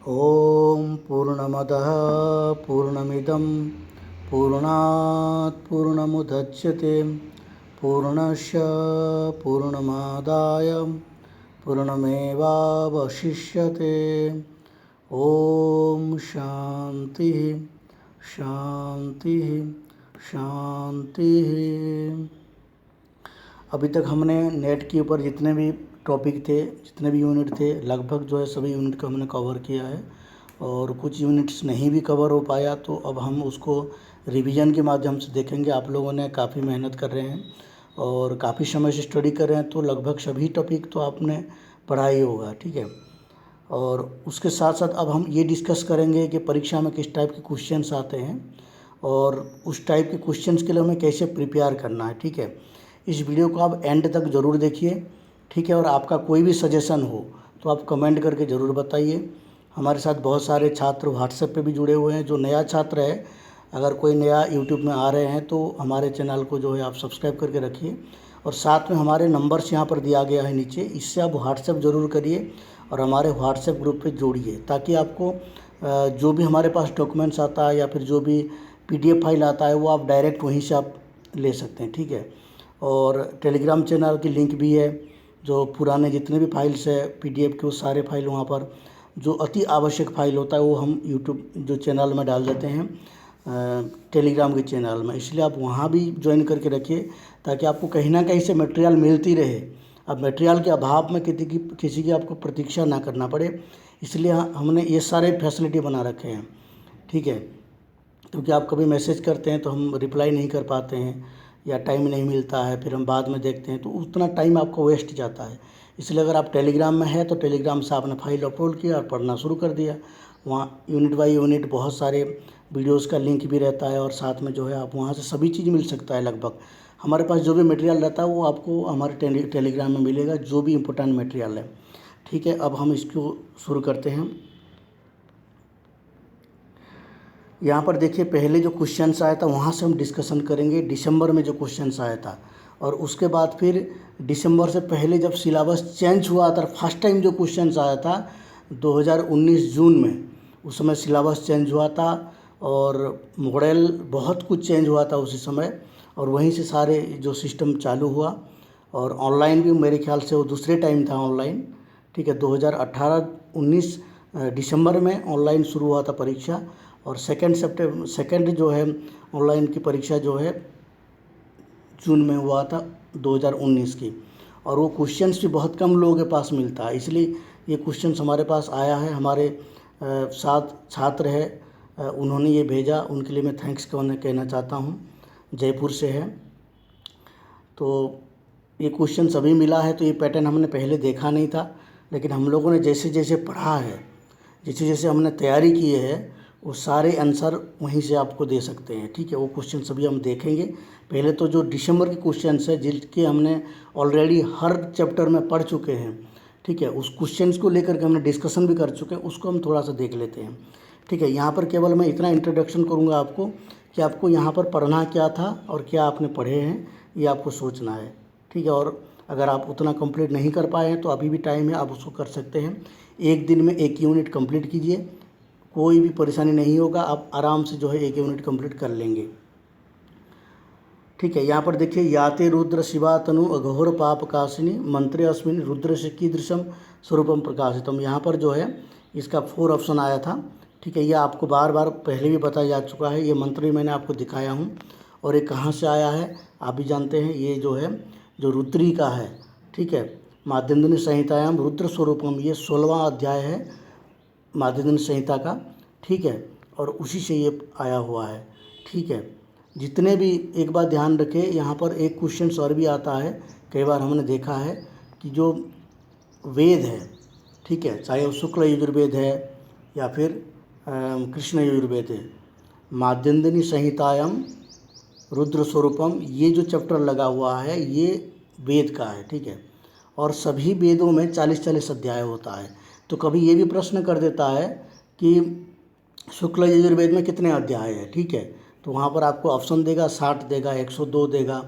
ॐ पूर्णमदः पूर्णमिदं पूर्णात् पूर्णमुदच्यते पूर्णस्य पूर्णमादाय पूर्णमेवावशिष्यते। ॐ शान्तिः शान्तिः शान्तिः। अभी तक हमने नेट के ऊपर जितने भी टॉपिक थे, जितने भी यूनिट थे, लगभग जो है सभी यूनिट को हमने कवर किया है। और कुछ यूनिट्स नहीं भी कवर हो पाया तो अब हम उसको रिवीजन के माध्यम से देखेंगे। आप लोगों ने काफ़ी मेहनत कर रहे हैं और काफ़ी समय से स्टडी कर रहे हैं, तो लगभग सभी टॉपिक तो आपने पढ़ा ही होगा, ठीक है। और उसके साथ साथ अब हम ये डिस्कस करेंगे कि परीक्षा में किस टाइप के क्वेश्चंस आते हैं और उस टाइप के क्वेश्चंस के लिए हमें कैसे प्रिपेयर करना है, ठीक है। इस वीडियो को आप एंड तक ज़रूर देखिए, ठीक है। और आपका कोई भी सजेशन हो तो आप कमेंट करके ज़रूर बताइए। हमारे साथ बहुत सारे छात्र व्हाट्सएप पे भी जुड़े हुए हैं। जो नया छात्र है, अगर कोई नया यूट्यूब में आ रहे हैं तो हमारे चैनल को जो है आप सब्सक्राइब करके रखिए। और साथ में हमारे नंबर्स यहाँ पर दिया गया है नीचे, इससे आप व्हाट्सएप ज़रूर करिए और हमारे व्हाट्सएप ग्रुप पे जोड़िए, ताकि आपको जो भी हमारे पास डॉक्यूमेंट्स आता है या फिर जो भी PDF फाइल आता है वो आप डायरेक्ट वहीं से आप ले सकते हैं, ठीक है। और टेलीग्राम चैनल की लिंक भी है, जो पुराने जितने भी फाइल्स है PDF के वो सारे फाइल वहाँ पर, जो अति आवश्यक फ़ाइल होता है वो हम यूट्यूब जो चैनल में डाल देते हैं टेलीग्राम के चैनल में। इसलिए आप वहाँ भी ज्वाइन करके रखिए, ताकि आपको कहीं ना कहीं से मटेरियल मिलती रहे। अब मटेरियल के अभाव में किसी की आपको प्रतीक्षा ना करना पड़े, इसलिए हमने ये सारे फैसिलिटी बना रखे हैं, ठीक है। क्योंकि आप कभी मैसेज करते हैं तो हम रिप्लाई नहीं कर पाते हैं या टाइम नहीं मिलता है, फिर हम बाद में देखते हैं तो उतना टाइम आपका वेस्ट जाता है। इसलिए अगर आप टेलीग्राम में है तो टेलीग्राम से आपने फाइल अपलोड किया और पढ़ना शुरू कर दिया। वहाँ यूनिट बाय यूनिट बहुत सारे वीडियोस का लिंक भी रहता है और साथ में जो है आप वहाँ से सभी चीज़ मिल सकता है। लगभग हमारे पास जो भी मटेरियल रहता है वो आपको हमारे टेलीग्राम में मिलेगा, जो भी इम्पोर्टेंट मटेरियल है, ठीक है। अब हम इसको शुरू करते हैं। यहाँ पर देखिए, पहले जो क्वेश्चंस आया था वहाँ से हम डिस्कशन करेंगे, दिसंबर में जो क्वेश्चंस आया था। और उसके बाद फिर दिसंबर से पहले जब सिलेबस चेंज हुआ था, फर्स्ट टाइम जो क्वेश्चंस आया था 2019 जून में, उस समय सिलेबस चेंज हुआ था और मॉडल बहुत कुछ चेंज हुआ था उसी समय। और वहीं से सारे जो सिस्टम चालू हुआ और ऑनलाइन भी मेरे ख्याल से वो दूसरे टाइम था ऑनलाइन, ठीक है। 2018-19 दिसंबर में ऑनलाइन शुरू हुआ था परीक्षा, और सेकेंड जो है ऑनलाइन की परीक्षा जो है जून में हुआ था 2019 की। और वो क्वेश्चंस भी बहुत कम लोगों के पास मिलता है, इसलिए ये क्वेश्चंस हमारे पास आया है। हमारे साथ छात्र है, उन्होंने ये भेजा, उनके लिए मैं थैंक्स कहना चाहता हूँ। जयपुर से है, तो ये क्वेश्चन अभी मिला है। तो ये पैटर्न हमने पहले देखा नहीं था, लेकिन हम लोगों ने जैसे जैसे पढ़ा है, जैसे जैसे हमने तैयारी की है, वो सारे आंसर वहीं से आपको दे सकते हैं, ठीक है। वो क्वेश्चन सभी हम देखेंगे। पहले तो जो दिसंबर के क्वेश्चन है जिनके हमने ऑलरेडी हर चैप्टर में पढ़ चुके हैं, ठीक है, उस क्वेश्चंस को लेकर के हमने डिस्कशन भी कर चुके हैं, उसको हम थोड़ा सा देख लेते हैं, ठीक है। यहाँ पर केवल मैं इतना इंट्रोडक्शन करूँगा आपको कि आपको यहाँ पर पढ़ना क्या था और क्या आपने पढ़े हैं, ये आपको सोचना है, ठीक है। और अगर आप उतना कंप्लीट नहीं कर पाए हैं तो अभी भी टाइम है, आप उसको कर सकते हैं। एक दिन में एक यूनिट कंप्लीट कीजिए, कोई भी परेशानी नहीं होगा, आप आराम से जो है एक यूनिट कंप्लीट कर लेंगे, ठीक है। यहाँ पर देखिए, याते रुद्र शिवा तनु अघोर पाप काशिनी मंत्रे अस्मिन रुद्र से कीदृशम स्वरूपम प्रकाशितम। यहाँ पर जो है इसका 4 ऑप्शन आया था, ठीक है। ये आपको बार बार पहले भी बताया जा चुका है, ये मंत्र मैंने आपको दिखाया हूँ। और ये कहाँ से आया है आप भी जानते हैं, ये जो है जो रुद्री का है, ठीक है। माध्यन्दिनी संहितायाम रुद्र स्वरूपम, ये 16वां अध्याय है माध्यन्दिनी संहिता का, ठीक है। और उसी से ये आया हुआ है, ठीक है। जितने भी, एक बात ध्यान रखें, यहाँ पर एक क्वेश्चन और भी आता है, कई बार हमने देखा है कि जो वेद है, ठीक है, चाहे वो शुक्ल यजुर्वेद है या फिर कृष्ण यजुर्वेद है, माध्यन्दिनी संहितायाम रुद्र स्वरूपम, ये जो चैप्टर लगा हुआ है ये वेद का है, ठीक है। और सभी वेदों में 40-40 अध्याय होता है। तो कभी ये भी प्रश्न कर देता है कि शुक्ल यजुर्वेद में कितने अध्याय है, ठीक है। तो वहाँ पर आपको ऑप्शन देगा, 60 देगा, 102 देगा,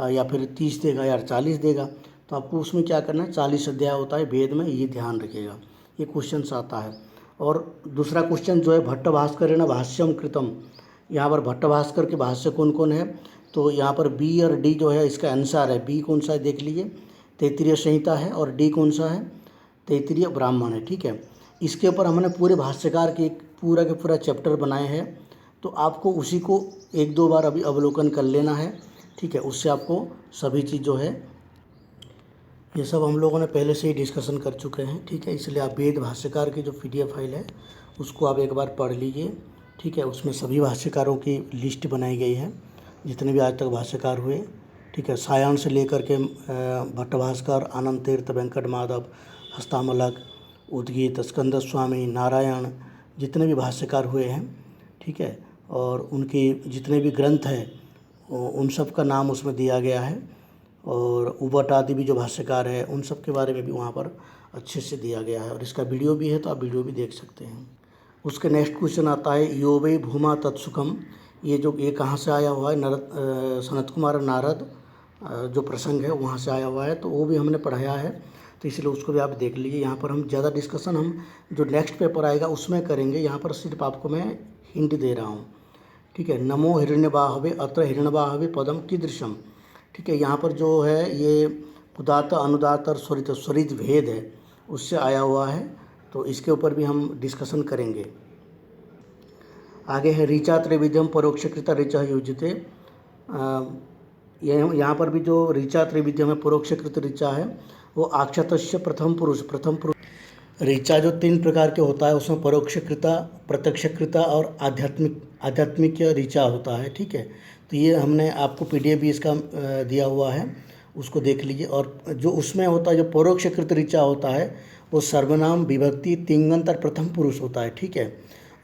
या फिर 30 देगा या 40 देगा। तो आपको उसमें क्या करना है, 40 अध्याय होता है वेद में, ये ध्यान रखिएगा, ये क्वेश्चन आता है। और दूसरा क्वेश्चन जो है भट्टभास्करेण भाष्यम कृतम, यहाँ पर भट्टभास्कर के भाष्य कौन कौन है, तो यहाँ पर बी और डी जो है इसका आंसर है। बी कौन सा है देख लीजिए, तैत्तिरीय संहिता है, और डी कौन सा है, तैत्तिरीय ब्राह्मण है। ठीक है, इसके ऊपर हमने पूरे भाष्यकार के पूरा के पूरा चैप्टर बनाए हैं, तो आपको उसी को एक दो बार अभी अवलोकन कर लेना है। ठीक है, उससे आपको सभी चीज़ जो है ये सब हम लोगों ने पहले से ही डिस्कशन कर चुके हैं। ठीक है, इसलिए आप वेद भाष्यकार की जो PDF फाइल है उसको आप एक बार पढ़ लीजिए। ठीक है, उसमें सभी भाष्यकारों की लिस्ट बनाई गई है, जितने भी आज तक भाष्यकार हुए। ठीक है, सायण से लेकर के भट्टभास्कर, आनंद तीर्थ, वेंकट माधव, हस्तामलक, उद्गीत, स्कंद स्वामी, नारायण, जितने भी भाष्यकार हुए हैं। ठीक है, और उनके जितने भी ग्रंथ हैं उन सब का नाम उसमें दिया गया है, और उबट आदि भी जो भाष्यकार है उन सब के बारे में भी वहाँ पर अच्छे से दिया गया है, और इसका वीडियो भी है तो आप वीडियो भी देख सकते हैं। उसके नेक्स्ट क्वेश्चन आता है यो वै भूमा तत्सुखम, ये कहाँ से आया हुआ है, सनत कुमार नारद जो प्रसंग है वहाँ से आया हुआ है, तो वो भी हमने पढ़ाया है, तो इसलिए उसको भी आप देख लीजिए। यहाँ पर हम ज़्यादा डिस्कशन हम जो नेक्स्ट पेपर आएगा उसमें करेंगे, यहाँ पर सिर्फ आपको मैं हिंट दे रहा हूँ। ठीक है, नमो हिरण्यबाहवे अत्र हिरण्यबाहवे पदम कीदृशम। ठीक है, यहाँ पर जो है ये उदात अनुदात और स्वरित भेद है उससे आया हुआ है, तो इसके ऊपर भी हम डिस्कशन करेंगे। आगे है ऋचा त्रिविध्यम परोक्षकृत ऋचा युज्यते। यहाँ पर भी जो ऋचा त्रिविध्यम है, परोक्षकृत ऋचा है, वो आक्षतस्य प्रथम पुरुष ऋचा जो 3 प्रकार के होता है उसमें परोक्षकृता, प्रत्यक्षकृता और आध्यात्मिक ऋचा होता है। ठीक है, तो ये हमने आपको PDF भी इसका दिया हुआ है, उसको देख लीजिए। और जो उसमें होता है जो परोक्षकृत ऋचा होता है वो सर्वनाम, विभक्ति, तिङन्त और प्रथम पुरुष होता है। ठीक है,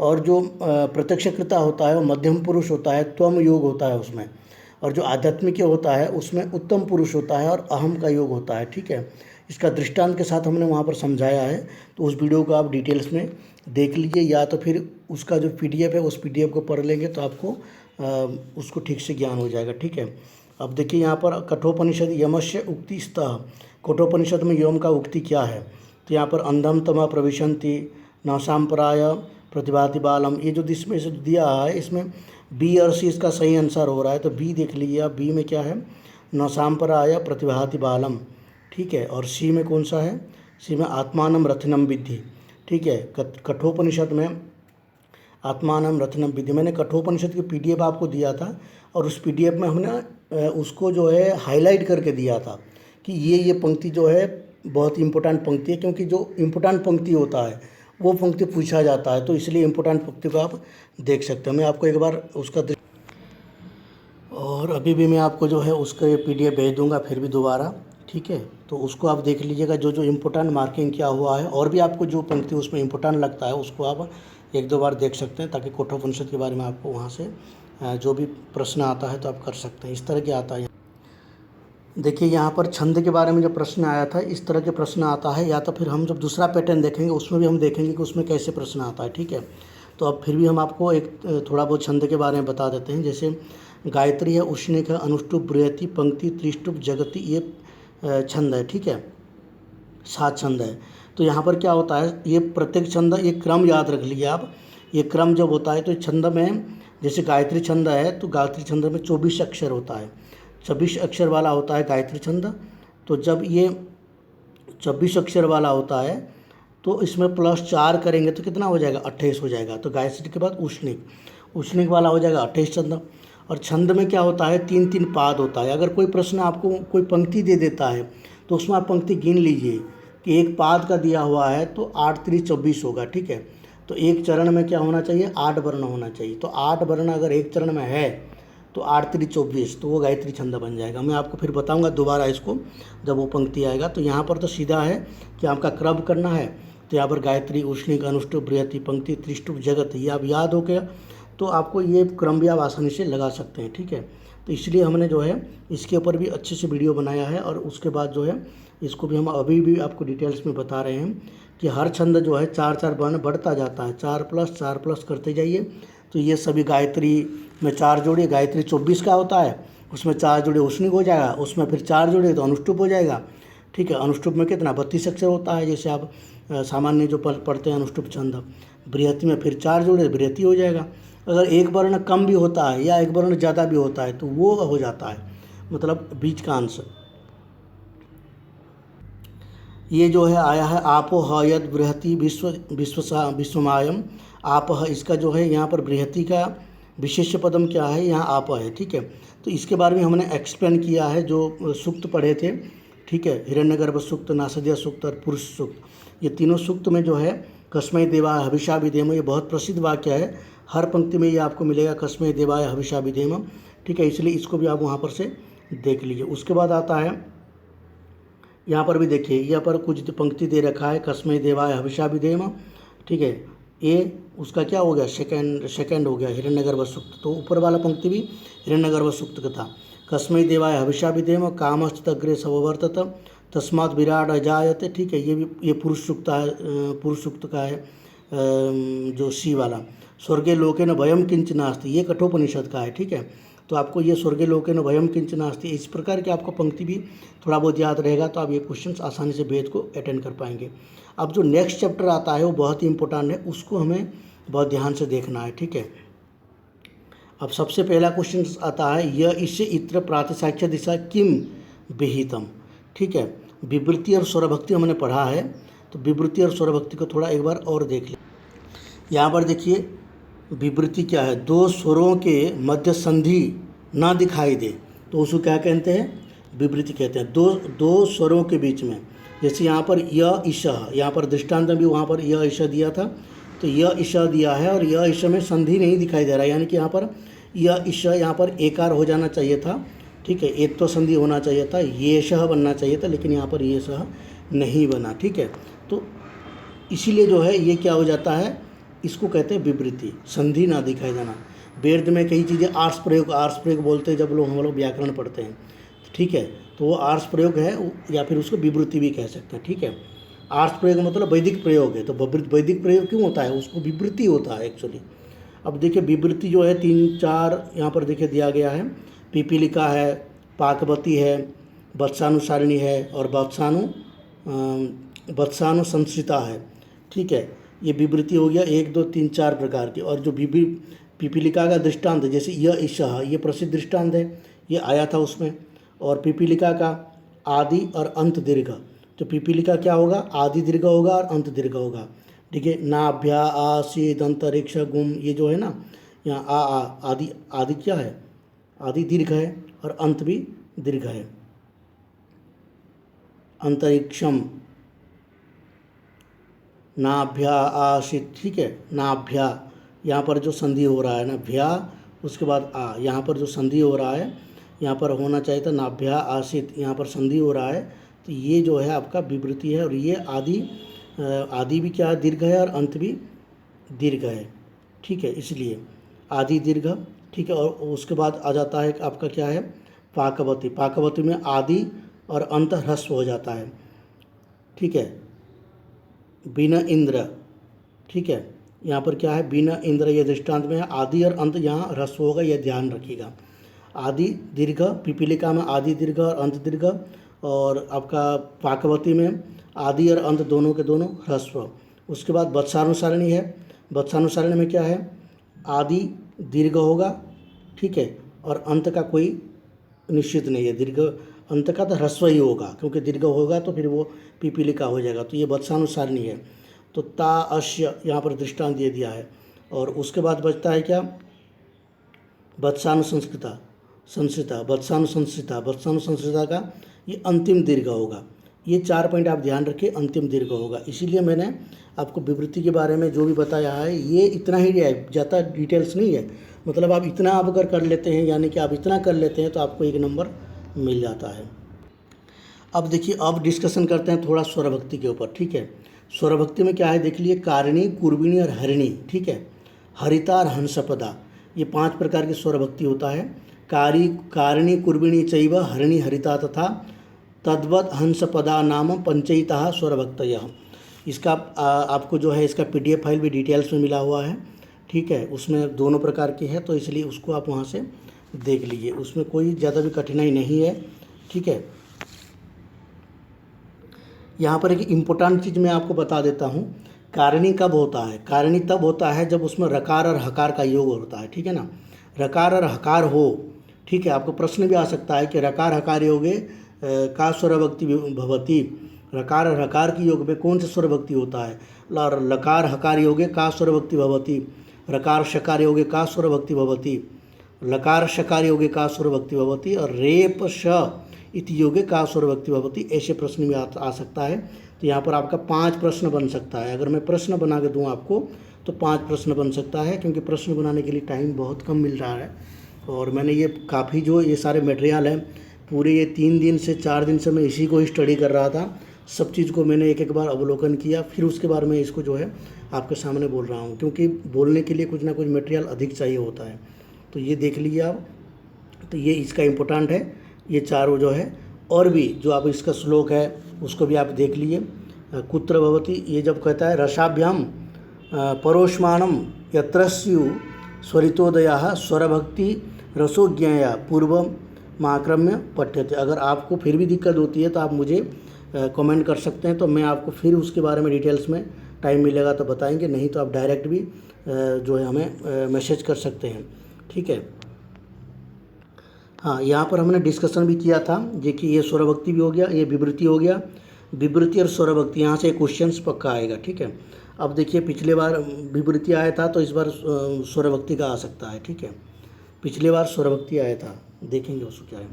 और जो प्रत्यक्षकृता होता है वो मध्यम पुरुष होता है, त्वम योग होता है उसमें, और जो आध्यात्मिक होता है उसमें उत्तम पुरुष होता है और अहम का योग होता है। ठीक है, इसका दृष्टांत के साथ हमने वहाँ पर समझाया है, तो उस वीडियो को आप डिटेल्स में देख लीजिए, या तो फिर उसका जो PDF है उस PDF को पढ़ लेंगे तो आपको उसको ठीक से ज्ञान हो जाएगा। ठीक है, अब देखिए यहाँ पर कठोपनिषद यमस्य उक्ति स्तः, कठोपनिषद में यम का उक्ति क्या है, तो यहाँ पर अंधम तमा प्रविशन्ति न सांपराय प्रतिभाति बालम, ये जो इसमें से दिया है इसमें B और C इसका सही आंसर हो रहा है, तो B देख लीजिए आप, B में क्या है, न सांपराय प्रतिभाति बालम। ठीक है, और C में कौन सा है, C में आत्मानम रथनम विद्धि। ठीक है, कठोपनिषद में आत्मानम रत्नम विधि, मैंने कठोपनिषद की PDF आपको दिया था, और उस PDF में हमने उसको जो है हाईलाइट करके दिया था कि ये पंक्ति जो है बहुत इम्पोर्टेंट पंक्ति है, क्योंकि जो इम्पोर्टेंट पंक्ति होता है वो पंक्ति पूछा जाता है, तो इसलिए इम्पोर्टेंट पंक्ति को आप देख सकते हैं। मैं आपको एक बार उसका और अभी भी मैं आपको जो है उसका PDF भेज दूँगा फिर भी दोबारा। ठीक है, तो उसको आप देख लीजिएगा जो इम्पोर्टेंट मार्किंग किया हुआ है, और भी आपको जो पंक्ति उसमें इम्पोर्टेंट लगता है उसको आप एक दो बार देख सकते हैं, ताकि कठोपनिषद के बारे में आपको वहाँ से जो भी प्रश्न आता है तो आप कर सकते हैं। इस तरह के आता है, देखिए यहाँ पर छंद के बारे में जो प्रश्न आया था इस तरह के प्रश्न आता है, या तो फिर हम जब दूसरा पैटर्न देखेंगे उसमें भी हम देखेंगे कि उसमें कैसे प्रश्न आता है। ठीक है, तो अब फिर भी हम आपको एक थोड़ा बहुत छंद के बारे में बता देते हैं। जैसे गायत्री है, उष्णिक है, अनुष्टुप, बृहति, पंक्ति, त्रिष्टुप, जगति, ये छंद है। ठीक है, 7 छंद है। तो यहाँ पर क्या होता है, ये प्रत्येक छंद, ये क्रम याद रख लीजिए आप, ये क्रम जब होता है तो छंद में, जैसे गायत्री छंद है तो गायत्री छंद में 24 अक्षर होता है, 26 अक्षर वाला होता है गायत्री छंद। तो जब ये 26 अक्षर वाला होता है तो इसमें +4 करेंगे तो कितना हो जाएगा, 28 हो जाएगा। तो गायत्री के बाद उष्णिक वाला हो जाएगा 28 छंद। और छंद में क्या होता है, 3-3 पाद होता है। अगर कोई प्रश्न आपको कोई पंक्ति दे देता है तो उसमें आप पंक्ति गिन लीजिए कि एक पाद का दिया हुआ है तो 8×3 = 24 होगा। ठीक है, तो एक चरण में क्या होना चाहिए, 8 वर्ण होना चाहिए। तो 8 वर्ण अगर एक चरण में है तो 8×3 = 24, तो वो गायत्री छंद बन जाएगा। मैं आपको फिर बताऊंगा दोबारा इसको जब वो पंक्ति आएगा। तो यहाँ पर तो सीधा है कि आपका क्रम करना है, तो यहाँ पर गायत्री, उष्णिक, अनुष्टुप, बृहति, पंक्ति, त्रिष्टुप, जगत, ये आप याद हो गया तो आपको ये क्रम भी आप आसानी से लगा सकते हैं। ठीक है, तो इसलिए हमने जो है इसके ऊपर भी अच्छे से वीडियो बनाया है, और उसके बाद जो है इसको भी हम अभी भी आपको डिटेल्स में बता रहे हैं कि हर छंद जो है 4-4 वर्ण बढ़ता जाता है, 4+4+ करते जाइए। तो ये सभी गायत्री में 4 जोड़े, गायत्री 24 का होता है, उसमें 4 जोड़े उष्णिक हो जाएगा, उसमें फिर 4 जोड़े तो अनुष्टुप हो जाएगा। ठीक है, अनुष्टुप में कितना 32 अक्षर होता है, जैसे आप सामान्य जो पढ़ते हैं अनुष्टुप छंद। बृहति में फिर 4 जोड़े बृहति हो जाएगा। अगर एक वर्ण कम भी होता है या एक वर्ण ज़्यादा भी होता है तो वो हो जाता है मतलब बीच का अंश। ये जो है आया है आपो ह यद बृहति विश्वमायम। आप है इसका जो है यहाँ पर बृहति का विशेष्य पदम क्या है, यहाँ आप है। ठीक है, तो इसके बारे में हमने एक्सप्लेन किया है जो सूक्त पढ़े थे। ठीक है, हिरण्यगर्भ सूक्त, नासदीय सूक्त और पुरुष सूक्त, ये तीनों सूक्त में जो है कस्मै देवाय हविषा विधेम, ये बहुत प्रसिद्ध वाक्य है। हर पंक्ति में ये आपको मिलेगा कस्मै देवाय हविषा विधेम। ठीक है, इसलिए इसको भी आप वहाँ पर से देख लीजिए। उसके बाद आता है यहाँ पर भी देखिए, यहाँ पर कुछ पंक्ति दे रखा है कस्मै देवाय हविषा विधेम। ठीक है, ये उसका क्या हो गया, सेकंड हो गया हिरण्यगर्भ सूक्त। तो ऊपर वाला पंक्ति भी हिरण्यगर्भ सूक्त का था। कस्मै देवाय हविषा विधेम कामस्तग्रे सवर्तत तस्मात् विराट अजायते। ठीक है, ये भी ये पुरुष सूक्त है, पुरुष सूक्त का है जो सी वाला। स्वर्गे लोके न भयम किंच नास्ति, ये कठोपनिषद का है। ठीक है, तो आपको ये स्वर्गे लोके न भयम किंच नास्ति, इस प्रकार की आपको पंक्ति भी थोड़ा बहुत याद रहेगा तो आप ये क्वेश्चंस आसानी से वेद को अटेंड कर पाएंगे। अब जो नेक्स्ट चैप्टर आता है वो बहुत ही इंपॉर्टेंट है, उसको हमें बहुत ध्यान से देखना है। ठीक है, अब सबसे पहला क्वेश्चन आता है य इससे इत्र प्रातिशाख्य दिशा किम विहितम। ठीक है, विवृत्ति और स्वरभक्ति हमने पढ़ा है, तो विवृत्ति और स्वरभक्ति को थोड़ा एक बार और देख लें। यहाँ पर देखिए विवृत्ति क्या है, दो स्वरों के मध्य संधि ना दिखाई दे तो उसको क्या कहते हैं, विवृत्ति कहते हैं। दो स्वरों के बीच में, जैसे यहाँ पर य ईश, यहाँ पर दृष्टांत में भी वहाँ पर य ईश दिया था, तो य ईश दिया है और य ईश में संधि नहीं दिखाई दे रहा है, यानी कि यहाँ पर य ईश यहाँ पर एकार हो जाना चाहिए था। ठीक है, एक तो संधि होना चाहिए था, ये शह बनना चाहिए था, लेकिन यहाँ पर ये शह नहीं बना। ठीक है, तो इसीलिए जो है ये क्या हो जाता है, इसको कहते हैं विवृत्ति, संधि ना दिखाई देना। वेद में कई चीज़ें आर्ष प्रयोग बोलते हैं जब हम लोग व्याकरण पढ़ते हैं। ठीक है, तो वो आर्ष प्रयोग है या फिर उसको विवृत्ति भी कह सकते हैं। ठीक है, आर्ष प्रयोग मतलब वैदिक प्रयोग है, तो वैदिक प्रयोग क्यों होता है, उसको विवृत्ति होता है एक्चुअली। अब देखिए विवृत्ति जो है 3-4 यहाँ पर देखिए दिया गया है। पिपीलिका है, पाकवती है, वत्सानुसारिणी है और वत्सानु संस्कृता है। ठीक है, ये विवृत्ति हो गया 1 2 3 4 प्रकार की। और जो पिपीलिका का दृष्टांत जैसे य ईशा, ये प्रसिद्ध दृष्टांत है, ये आया था उसमें। और पिपीलिका का आदि और अंत दीर्घ, तो पिपीलिका क्या होगा, आदि दीर्घ होगा और अंत दीर्घ होगा। ठीक है, नाभ्या आसीद अंतरिक्ष गुम, ये जो है ना यहाँ आ आदि क्या है, आदि दीर्घ है और अंत भी दीर्घ है। अंतरिक्षम नाभ्या आसित। ठीक है, नाभ्या यहाँ पर जो संधि हो रहा है ना, भ्या उसके बाद आ, यहाँ पर जो संधि हो रहा है यहाँ पर होना चाहिए था नाभ्या आसित, यहाँ पर संधि हो रहा है, तो ये जो है आपका विवृत्ति है। और ये आदि भी क्या है, दीर्घ है और अंत भी दीर्घ है। ठीक है, इसलिए आदि दीर्घ। ठीक है, और उसके बाद आ जाता है आपका क्या है, पाकवती। पाकवती में आदि और अंत ह्रस्व हो जाता है। ठीक है, बिना इंद्र। ठीक है, यहाँ पर क्या है, बिना इंद्र, ये दृष्टांत में है, आदि और अंत यहाँ ह्रस्व होगा, यह ध्यान रखिएगा। आदि दीर्घ, पिपीलिका में आदि दीर्घ और अंत दीर्घ, और आपका पाकवती में आदि और अंत दोनों के दोनों ह्रस्व। उसके बाद वत्सानुसारिणी है, वत्सानुसारिणी में क्या है, आदि दीर्घ होगा। ठीक है, और अंत का कोई निश्चित नहीं है, दीर्घ अंत का तो ह्रस्व ही होगा, क्योंकि दीर्घ होगा तो फिर वो पिपीलिका हो जाएगा। तो ये वत्सानुसारिणी है। तो ता अश्य यहाँ पर दृष्टांत दे दिया है। और उसके बाद बचता है क्या, वत्सानुसंस्कृता संस्कृता, वत्सानुसंस्कृता, वत्सानुसंस्कृता का ये अंतिम दीर्घ होगा। ये 4 पॉइंट आप ध्यान रखिए, अंतिम दीर्घ होगा। इसीलिए मैंने आपको विवृत्ति के बारे में जो भी बताया है ये इतना ही है, ज़्यादा डिटेल्स नहीं है। मतलब आप इतना आप अगर कर लेते हैं, यानी कि आप इतना कर लेते हैं तो आपको 1 नंबर मिल जाता है। अब देखिए, अब डिस्कशन करते हैं थोड़ा स्वरभक्ति के ऊपर। ठीक है, स्वरभक्ति में क्या है देख लीजिए, कारिणी, कुर्बिणी और हरिणी। ठीक है, हरिता और हंसपदा, ये 5 प्रकार की स्वरभक्ति होता है। कारिणी कुर्बिणी चैव हरिणी हरिता तथा तद्वत हंसपदा नाम पंचयिता स्वरभक्तयः। इसका आपको जो है इसका PDF फाइल भी डिटेल्स में मिला हुआ है। ठीक है, उसमें दोनों प्रकार की है, तो इसलिए उसको आप वहाँ से देख लीजिए, उसमें कोई ज़्यादा भी कठिनाई नहीं है। ठीक है, यहाँ पर एक इम्पोर्टेंट चीज़ मैं आपको बता देता हूँ कारिणी कब होता है? कारिणी तब होता है जब उसमें रकार और हकार का योग होता है, ठीक है ना। रकार और हकार हो, ठीक है। आपको प्रश्न भी आ सकता है कि रकार हकार योगे का स्वरभक्ति भवती, रकार और हकार की योग में कौन सा स्वरभक्ति होता है। और लकार हकार योगे का स्वरभक्ति भवती, रकार शकार योगे का स्वरभक्ति भवती, लकार शकार योगे का स्वरभक्ति भवती, और रेप श इति योगे का स्वरभक्ति भवती। ऐसे प्रश्न भी आ सकता है। तो यहाँ पर आपका 5 प्रश्न बन सकता है। अगर मैं प्रश्न बना के दूँ आपको तो 5 प्रश्न बन सकता है, क्योंकि प्रश्न बनाने के लिए टाइम बहुत कम मिल रहा है। और मैंने ये काफ़ी जो ये सारे मटेरियल हैं, पूरे ये 3 दिन से 4 दिन से मैं इसी को ही स्टडी कर रहा था। सब चीज़ को मैंने एक एक बार अवलोकन किया, फिर उसके बाद में इसको जो है आपके सामने बोल रहा हूँ, क्योंकि बोलने के लिए कुछ ना कुछ मटेरियल अधिक चाहिए होता है। तो ये देख लीजिए आप, तो ये इसका इम्पोर्टेंट है, ये चारों जो है। और भी जो आप इसका श्लोक है उसको भी आप देख लीजिए। कुत्र भवती, ये जब कहता है रसाभ्याम परोष्माणम यत्रस्यु स्वरितोदया स्वरभक्ति रसोज्ञया पूर्वम आक्रम्य पठ्यते। अगर आपको फिर भी दिक्कत होती है तो आप मुझे कमेंट कर सकते हैं, तो मैं आपको फिर उसके बारे में डिटेल्स में टाइम मिलेगा तो बताएंगे, नहीं तो आप डायरेक्ट भी जो है हमें मैसेज कर सकते हैं, ठीक है। हाँ, यहाँ पर हमने डिस्कशन भी किया था, देखिए ये स्वरभक्ति भी हो गया, ये विवृत्ति हो गया। विवृत्ति और स्वरभक्ति, यहाँ से क्वेश्चन पक्का आएगा, ठीक है। अब देखिए पिछले बार विवृत्ति आया था, तो इस बार स्वरभक्ति का आ सकता है, ठीक है। पिछले बार स्वरभक्ति आया था, देखेंगे उसको क्या है।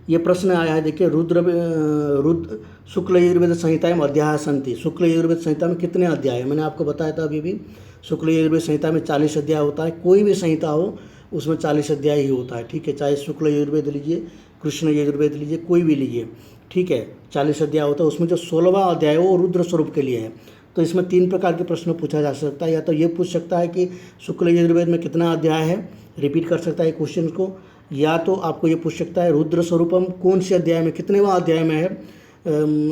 ये प्रश्न आया है, देखिए रुद्र शुक्ल यजुर्वेद संहिता में अध्याय संति। शुक्ल यजुर्वेद संहिता में कितने अध्याय है? मैंने आपको बताया था अभी भी, शुक्ल यजुर्वेद संहिता में 40 अध्याय होता है। कोई भी संहिता हो उसमें 40 अध्याय ही होता है, ठीक है। चाहे शुक्ल यजुर्वेद लीजिए, कृष्ण यजुर्वेद लीजिए, कोई भी लीजिए, ठीक है। 40 अध्याय होता है। उसमें जो 16वां अध्याय है वो रुद्र स्वरूप के लिए है। तो इसमें 3 प्रकार के प्रश्न पूछा जा सकता है। या तो ये पूछ सकता है कि शुक्ल यजुर्वेद में कितना अध्याय है, रिपीट कर सकता है क्वेश्चन को। या तो आपको ये पूछ सकता है रुद्र स्वरूपम कौन से अध्याय में, कितनेवां अध्याय में है।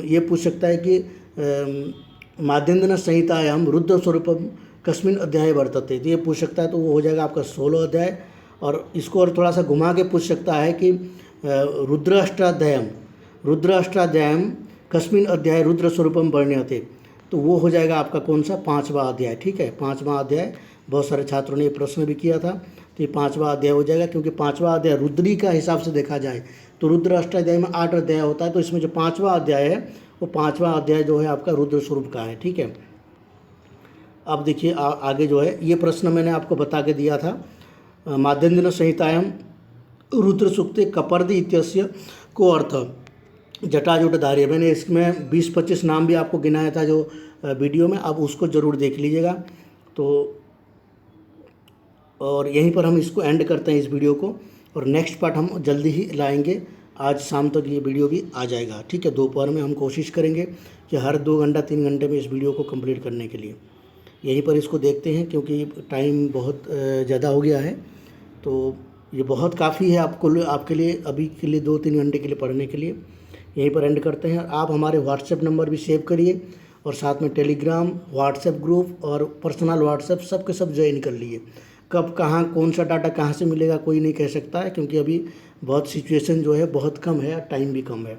ये पूछ सकता है कि माध्यन्दिन संहितायाम रुद्र स्वरूपम कस्मिन अध्याय वर्तते, तो ये पूछ सकता है। तो वो हो जाएगा आपका 16 अध्याय। और इसको और थोड़ा सा घुमा के पूछ सकता है कि रुद्र अष्टाध्यायम कस्मिन अध्याय रुद्र स्वरूपम वर्ण्यते, तो वो हो जाएगा आपका कौन सा, 5वां अध्याय, ठीक है। 5वां अध्याय, बहुत सारे छात्रों ने ये प्रश्न भी किया था, तो ये 5वां अध्याय हो जाएगा। क्योंकि 5वां अध्याय रुद्री का हिसाब से देखा जाए तो रुद्र अष्टाध्याय में 8 अध्याय होता है। तो इसमें जो 5वां अध्याय है वो 5वां अध्याय जो है आपका रुद्र स्वरूप का है, ठीक है। अब देखिए आगे जो है ये प्रश्न मैंने आपको बता के दिया था। माध्यन्दिन संहितायाम रुद्र सूक्ते कपर्दी इत्यस्य को अर्थ जटाजुटधार्य। मैंने इसमें 20-25 नाम भी आपको गिनाया था जो वीडियो में, अब उसको ज़रूर देख लीजिएगा। तो और यहीं पर हम इसको एंड करते हैं इस वीडियो को, और नेक्स्ट पार्ट हम जल्दी ही लाएंगे। आज शाम तक ये वीडियो भी आ जाएगा, ठीक है। दोपहर में हम कोशिश करेंगे कि हर 2 घंटा 3 घंटे में इस वीडियो को कंप्लीट करने के लिए। यहीं पर इसको देखते हैं, क्योंकि टाइम बहुत ज़्यादा हो गया है। तो ये बहुत काफ़ी है आपके लिए अभी के लिए 2-3 घंटे के लिए पढ़ने के लिए। यहीं पर एंड करते हैं। आप हमारे व्हाट्सएप नंबर भी सेव करिए, और साथ में टेलीग्राम, व्हाट्सएप ग्रुप और पर्सनल व्हाट्सएप सब के सब ज्वाइन कर लिए। कब कहाँ कौन सा डाटा कहाँ से मिलेगा कोई नहीं कह सकता है, क्योंकि अभी बहुत सिचुएशन जो है बहुत कम है, टाइम भी कम है।